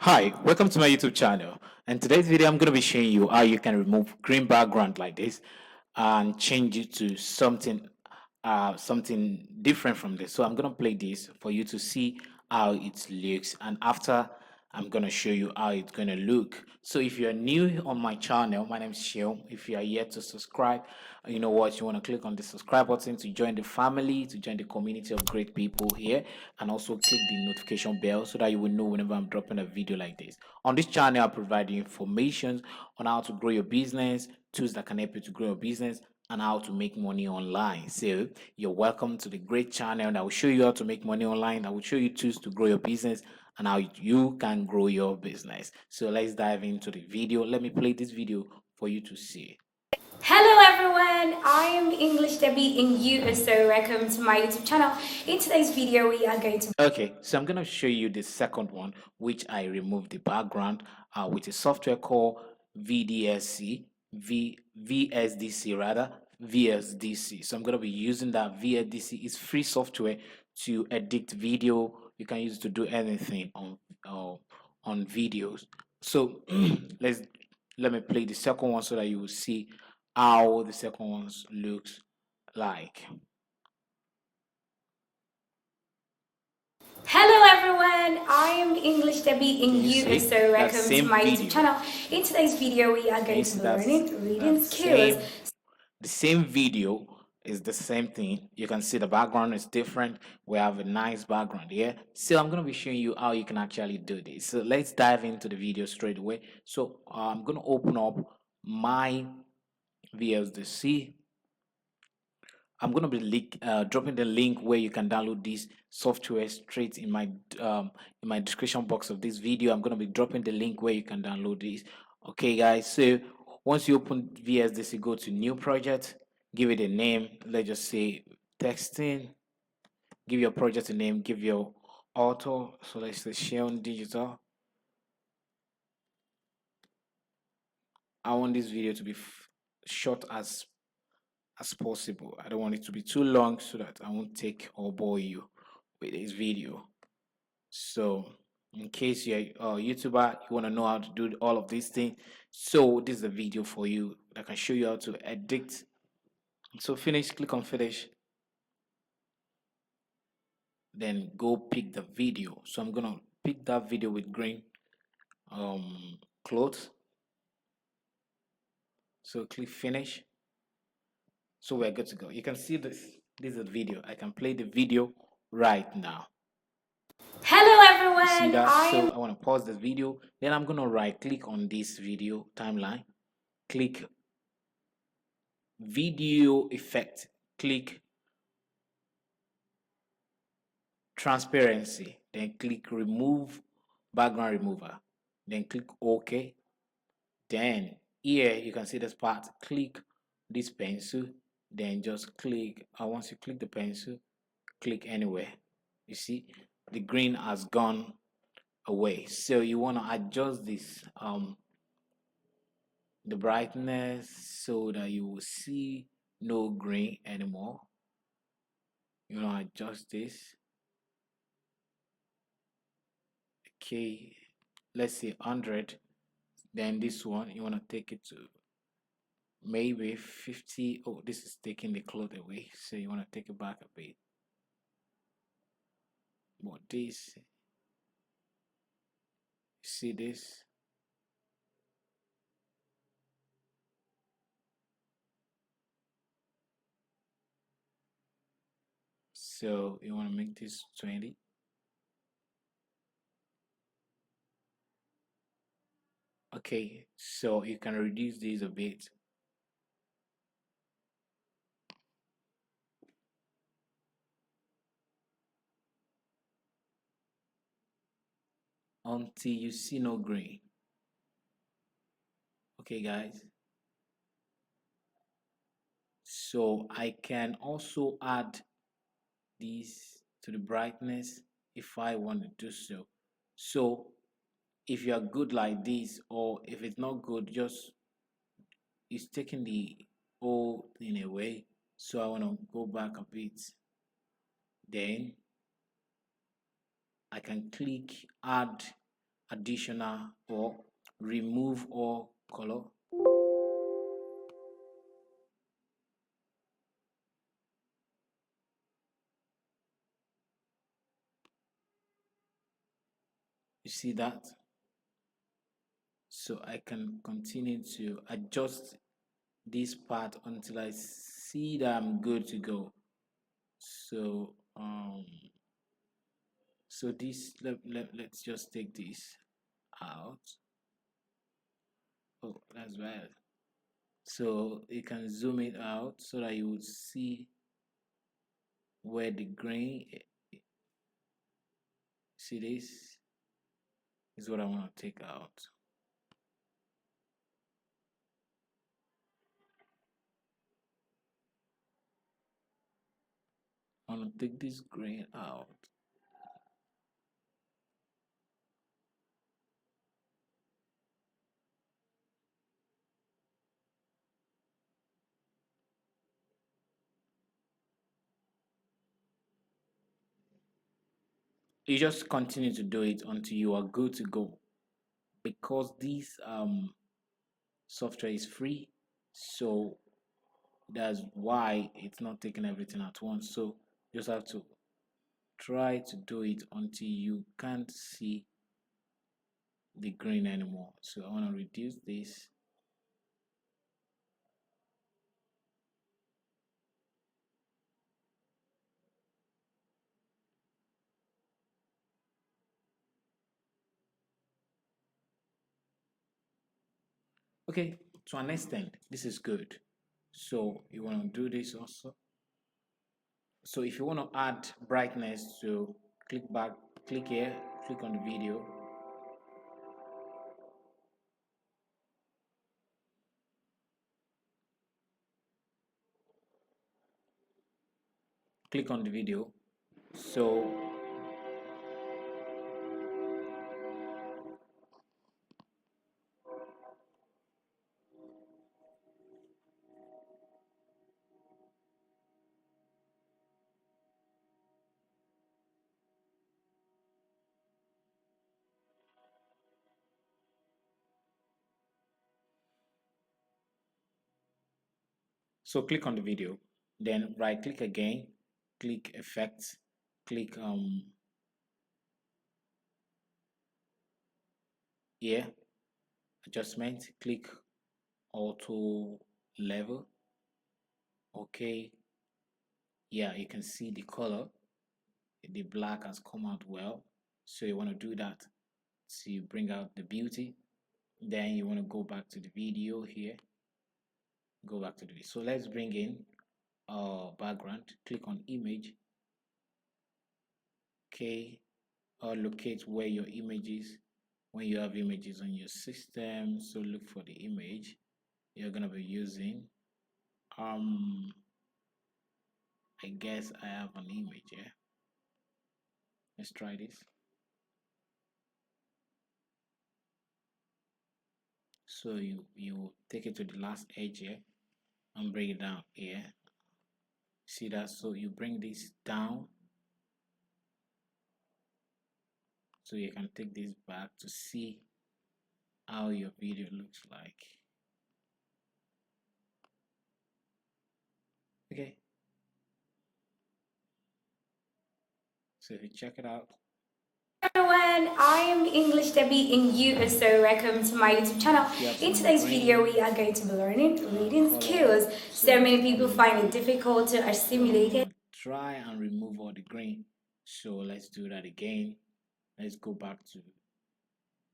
Hi, welcome to my YouTube channel. And today's video, I'm going to be showing you how you can remove green background like this and change it to something different from this. So I'm going to play this for you to see how it looks, and after I'm going to show you how it's going to look. So if you're new on my channel, my name is Seun. If you are yet to subscribe, you know what, you want to click on the subscribe button to join the family, to join the community of great people here, and also click the notification bell so that you will know whenever I'm dropping a video like this. On this channel, I provide you information on how to grow your business, tools that can help you to grow your business, and how to make money online. So you're welcome to the great channel that will show you how to make money online, that will show you tools to grow your business and how you can grow your business. So let's dive into the video. Let me play this video for you to see. Hello everyone, I am English Debbie and you are so welcome to my YouTube channel. In today's video we are going to So I'm going to show you the second one, which I removed the background with a software called VSDC rather, VSDC. So I'm going to be using that. VSDC is free software to edit video. You can use it to do anything on videos. So let me play the second one so that you will see how the second one looks like. Hello everyone, I am English Debbie and you are so welcome to my YouTube channel. In today's video we are going to be learning reading skills. The same video is the same thing. You can see the background is different. We have a nice background here. So I'm going to be showing you how you can actually do this. So let's dive into the video straight away. So I'm going to open up my VSDC. I'm going to be dropping the link where you can download this software straight in my description box of this video. I'm going to be dropping the link where you can download this. Okay, guys. So once you open VSDC, go to new project, give it a name. Let's just say texting. Give your project a name. Give your author. So let's say Seun Digital. I want this video to be short as possible. I don't want it to be too long so that I won't take or bore you with this video. So in case you're a YouTuber, you want to know how to do all of these things, so this is a video for you that can show you how to edit. So finish, click on finish, then go pick the video. So I'm gonna pick that video with green clothes. So click finish. So we're good to go. You can see this is a video. I can play the video right now. Hello everyone, See that? So I want to pause this video. Then I'm gonna right click on this video timeline. Click video effect. Click transparency. Then click remove background remover. Then click OK. Then here you can see this part. Click this pencil. Then just click. Once you click the pencil, click anywhere. You see the green has gone away. So you want to adjust this the brightness so that you will see no green anymore. You want to adjust this. Okay, let's say 100. Then this one you want to take it to maybe 50. Oh, this is taking the cloth away, so you want to take it back a bit. But this, see this, so you want to make this 20. Okay, so you can reduce this a bit. Until you see no green. Okay, guys. So I can also add this to the brightness if I want to do so. So if you are good like this, or if it's not good, just it's taking the whole thing away. So I want to go back a bit. Then I can click add additional or remove all color. You see that? So I can continue to adjust this part until I see that I'm good to go. So this let's just take this out. Oh, that's bad. So you can zoom it out so that you would see where the grain. See, this is what I want to take out. I want to take this grain out. You just continue to do it until you are good to go, because this software is free, so that's why it's not taking everything at once. So you just have to try to do it until you can't see the green anymore. So I want to reduce this. Okay, to an extent this is good. So you want to do this also. So if you want to add brightness, so click here, click on the video. Click on the video. So click on the video, then right click again, click effects, click here, adjustment, click auto level. Okay, yeah, you can see the color, the black has come out well. So you want to do that to bring out the beauty. Then you want to go back to the video here, go back to the video. So let's bring in background, click on image. Okay, or locate where your image is when you have images on your system. So look for the image you're gonna be using. I guess I have an image here. Let's try this. So you take it to the last edge here and bring it down here. See that? So you bring this down so you can take this back to see how your video looks like. Okay, so if you check it out. Everyone, I am English Debbie and you are so welcome to my YouTube channel. In today's video we are going to be learning reading skills. So many people find it difficult to assimilate it. Try and remove all the grain. So let's do that again. Let's go back to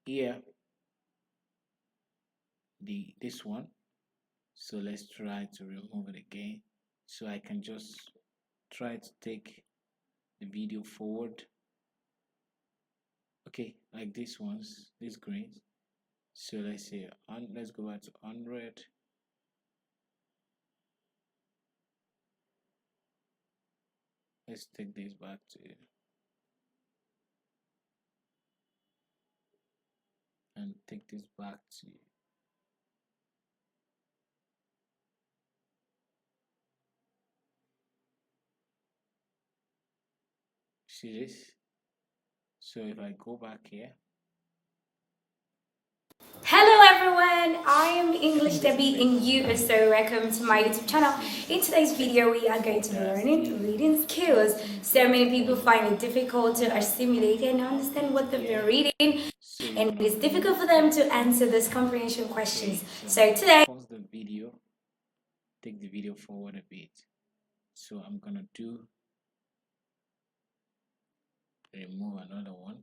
here, this one. So let's try to remove it again. So I can just try to take the video forward. Okay, like these ones, these grains. So let's say let's go back to 100. Let's take this back to, and take this back to, see this. So if I go back here, I am English Debbie in USO. Welcome to my YouTube channel. In today's video, we are going to be learning reading skills. So many people find it difficult to assimilate and understand what they've been reading, and it is difficult for them to answer these comprehension questions. So today, pause the video, take the video forward a bit. So I'm gonna remove another one,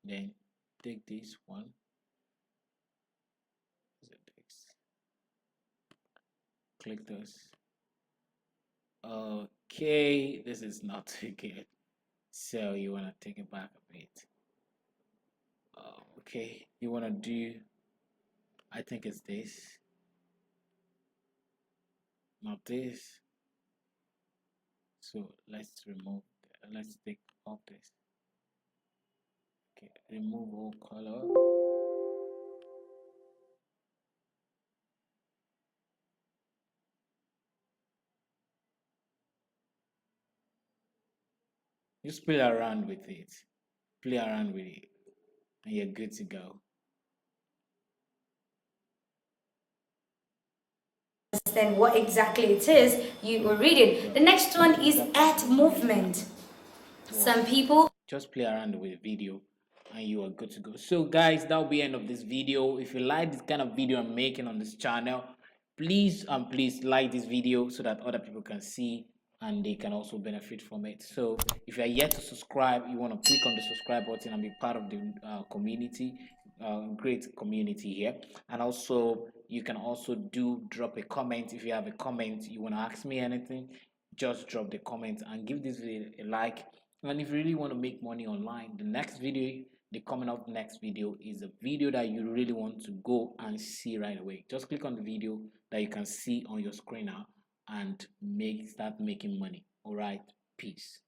then take this one, click this. Okay, this is not too good, so you want to take it back a bit. Okay, you want to do, I think it's this, not this. So let's take off this. Okay, remove all color. Just play around with it, and you're good to go. Understand what exactly it is you were reading. The next one is at movement. Some people just play around with the video and you are good to go. So guys, that'll be the end of this video. If you like this kind of video I'm making on this channel, please like this video so that other people can see and they can also benefit from it. So if you are yet to subscribe, you want to click on the subscribe button and be part of the community, great community here. And also you can also drop a comment. If you have a comment, you want to ask me anything, just drop the comment and give this video a like. And if you really want to make money online, the coming up next video is a video that you really want to go and see right away. Just click on the video that you can see on your screen now and start making money. All right, peace.